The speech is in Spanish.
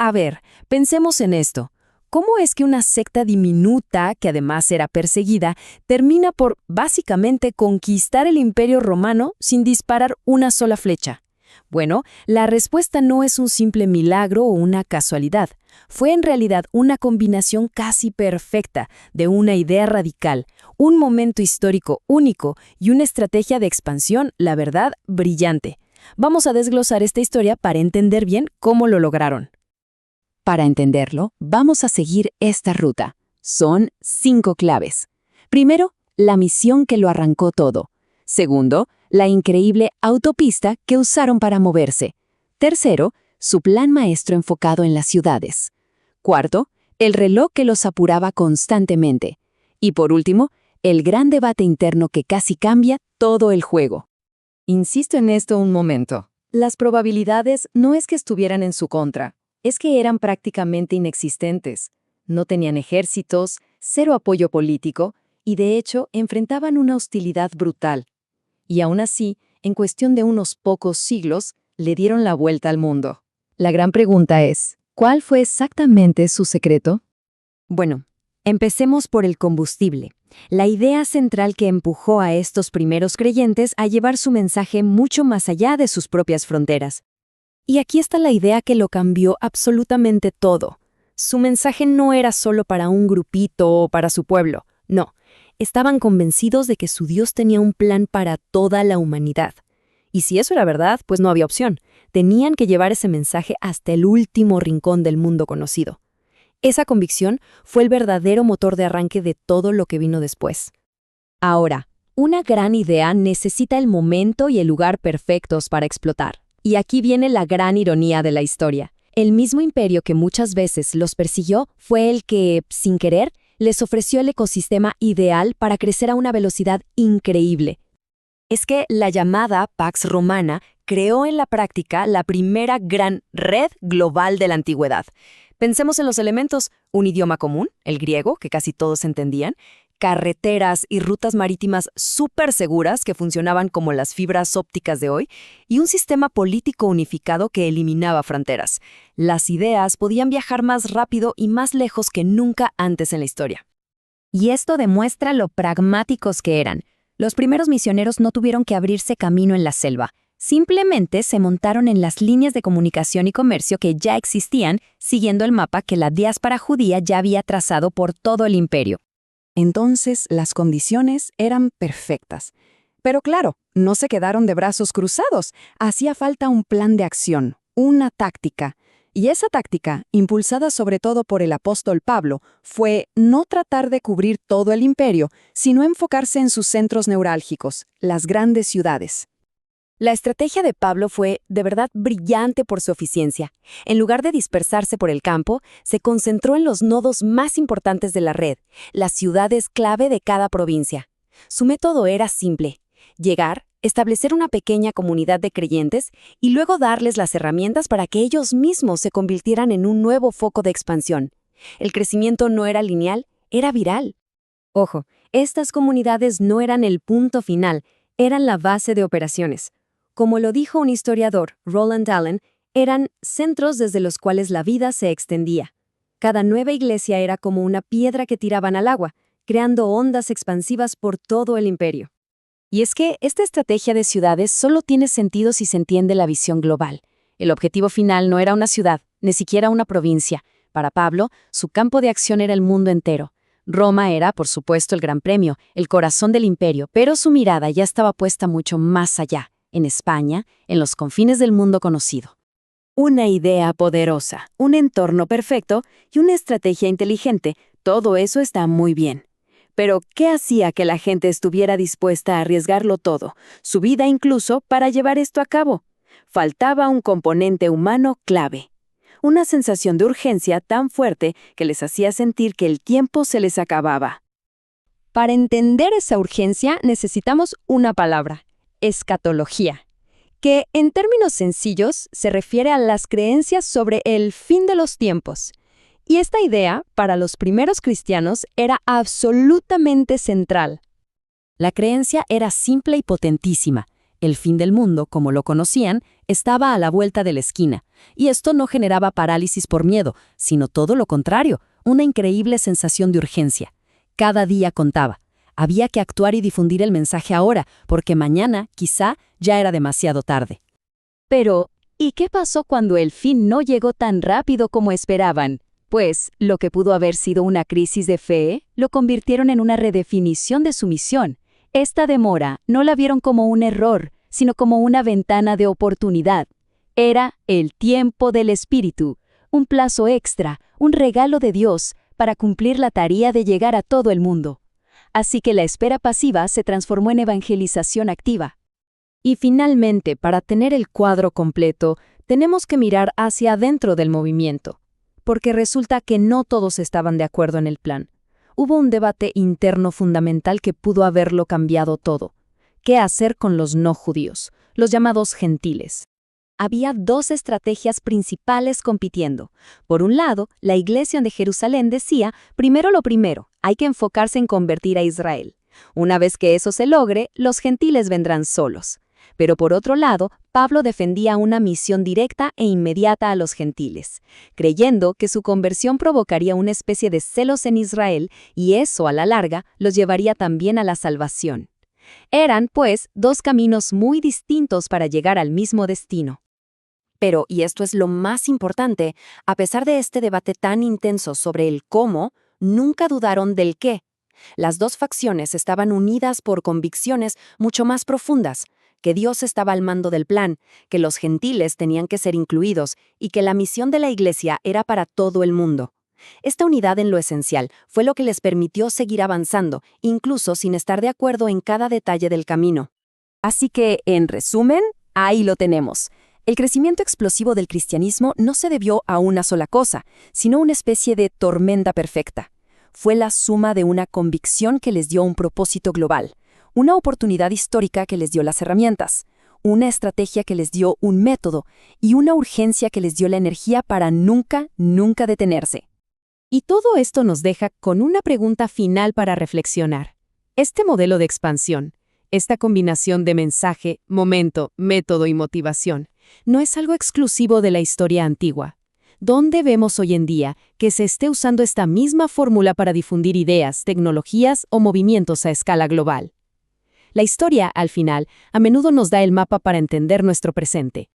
A ver, pensemos en esto. ¿Cómo es que una secta diminuta, que además era perseguida, termina por, básicamente, conquistar el Imperio Romano sin disparar una sola flecha? Bueno, la respuesta no es un simple milagro o una casualidad. Fue en realidad una combinación casi perfecta de una idea radical, un momento histórico único y una estrategia de expansión, la verdad, brillante. Vamos a desglosar esta historia para entender bien cómo lo lograron. Para entenderlo, vamos a seguir esta ruta. Son 5 claves. Primero, la misión que lo arrancó todo. Segundo, la increíble autopista que usaron para moverse. Tercero, su plan maestro enfocado en las ciudades. Cuarto, el reloj que los apuraba constantemente. Y por último, el gran debate interno que casi cambia todo el juego. Insisto en esto un momento. Las probabilidades no es que estuvieran en su contra, es que eran prácticamente inexistentes. No tenían ejércitos, cero apoyo político y de hecho enfrentaban una hostilidad brutal. Y aún así, en cuestión de unos pocos siglos, le dieron la vuelta al mundo. La gran pregunta es, ¿cuál fue exactamente su secreto? Bueno, empecemos por el combustible, la idea central que empujó a estos primeros creyentes a llevar su mensaje mucho más allá de sus propias fronteras. Y aquí está la idea que lo cambió absolutamente todo. Su mensaje no era solo para un grupito o para su pueblo, no. Estaban convencidos de que su Dios tenía un plan para toda la humanidad. Y si eso era verdad, pues no había opción. Tenían que llevar ese mensaje hasta el último rincón del mundo conocido. Esa convicción fue el verdadero motor de arranque de todo lo que vino después. Ahora, una gran idea necesita el momento y el lugar perfectos para explotar. Y aquí viene la gran ironía de la historia. El mismo imperio que muchas veces los persiguió fue el que, sin querer, les ofreció el ecosistema ideal para crecer a una velocidad increíble. Es que la llamada Pax Romana creó en la práctica la primera gran red global de la antigüedad. Pensemos en los elementos: un idioma común, el griego, que casi todos entendían, carreteras y rutas marítimas súper seguras que funcionaban como las fibras ópticas de hoy, y un sistema político unificado que eliminaba fronteras. Las ideas podían viajar más rápido y más lejos que nunca antes en la historia. Y esto demuestra lo pragmáticos que eran. Los primeros misioneros no tuvieron que abrirse camino en la selva. Simplemente se montaron en las líneas de comunicación y comercio que ya existían, siguiendo el mapa que la diáspora judía ya había trazado por todo el imperio. Entonces, las condiciones eran perfectas. Pero claro, no se quedaron de brazos cruzados. Hacía falta un plan de acción, una táctica. Y esa táctica, impulsada sobre todo por el apóstol Pablo, fue no tratar de cubrir todo el imperio, sino enfocarse en sus centros neurálgicos, las grandes ciudades. La estrategia de Pablo fue de verdad brillante por su eficiencia. En lugar de dispersarse por el campo, se concentró en los nodos más importantes de la red, las ciudades clave de cada provincia. Su método era simple: llegar, establecer una pequeña comunidad de creyentes y luego darles las herramientas para que ellos mismos se convirtieran en un nuevo foco de expansión. El crecimiento no era lineal, era viral. Ojo, estas comunidades no eran el punto final, eran la base de operaciones. Como lo dijo un historiador, Roland Allen, eran centros desde los cuales la vida se extendía. Cada nueva iglesia era como una piedra que tiraban al agua, creando ondas expansivas por todo el imperio. Y es que esta estrategia de ciudades solo tiene sentido si se entiende la visión global. El objetivo final no era una ciudad, ni siquiera una provincia. Para Pablo, su campo de acción era el mundo entero. Roma era, por supuesto, el gran premio, el corazón del imperio, pero su mirada ya estaba puesta mucho más allá, en España, en los confines del mundo conocido. Una idea poderosa, un entorno perfecto y una estrategia inteligente, todo eso está muy bien. Pero, ¿qué hacía que la gente estuviera dispuesta a arriesgarlo todo, su vida incluso, para llevar esto a cabo? Faltaba un componente humano clave. Una sensación de urgencia tan fuerte que les hacía sentir que el tiempo se les acababa. Para entender esa urgencia necesitamos una palabra: escatología, que en términos sencillos se refiere a las creencias sobre el fin de los tiempos. Y esta idea, para los primeros cristianos, era absolutamente central. La creencia era simple y potentísima. El fin del mundo, como lo conocían, estaba a la vuelta de la esquina, y esto no generaba parálisis por miedo, sino todo lo contrario, una increíble sensación de urgencia. Cada día contaba. Había que actuar y difundir el mensaje ahora, porque mañana, quizá, ya era demasiado tarde. Pero, ¿y qué pasó cuando el fin no llegó tan rápido como esperaban? Pues, lo que pudo haber sido una crisis de fe, lo convirtieron en una redefinición de su misión. Esta demora no la vieron como un error, sino como una ventana de oportunidad. Era el tiempo del Espíritu, un plazo extra, un regalo de Dios para cumplir la tarea de llegar a todo el mundo. Así que la espera pasiva se transformó en evangelización activa. Y finalmente, para tener el cuadro completo, tenemos que mirar hacia adentro del movimiento, porque resulta que no todos estaban de acuerdo en el plan. Hubo un debate interno fundamental que pudo haberlo cambiado todo. ¿Qué hacer con los no judíos, los llamados gentiles? Había dos estrategias principales compitiendo. Por un lado, la iglesia de Jerusalén decía, primero lo primero, hay que enfocarse en convertir a Israel. Una vez que eso se logre, los gentiles vendrán solos. Pero por otro lado, Pablo defendía una misión directa e inmediata a los gentiles, creyendo que su conversión provocaría una especie de celos en Israel y eso, a la larga, los llevaría también a la salvación. Eran, pues, dos caminos muy distintos para llegar al mismo destino. Pero, y esto es lo más importante, a pesar de este debate tan intenso sobre el cómo, nunca dudaron del qué. Las dos facciones estaban unidas por convicciones mucho más profundas, que Dios estaba al mando del plan, que los gentiles tenían que ser incluidos y que la misión de la Iglesia era para todo el mundo. Esta unidad en lo esencial fue lo que les permitió seguir avanzando, incluso sin estar de acuerdo en cada detalle del camino. Así que, en resumen, ahí lo tenemos. El crecimiento explosivo del cristianismo no se debió a una sola cosa, sino una especie de tormenta perfecta. Fue la suma de una convicción que les dio un propósito global, una oportunidad histórica que les dio las herramientas, una estrategia que les dio un método y una urgencia que les dio la energía para nunca detenerse. Y todo esto nos deja con una pregunta final para reflexionar. Este modelo de expansión, esta combinación de mensaje, momento, método y motivación, no es algo exclusivo de la historia antigua. ¿Dónde vemos hoy en día que se esté usando esta misma fórmula para difundir ideas, tecnologías o movimientos a escala global? La historia, al final, a menudo nos da el mapa para entender nuestro presente.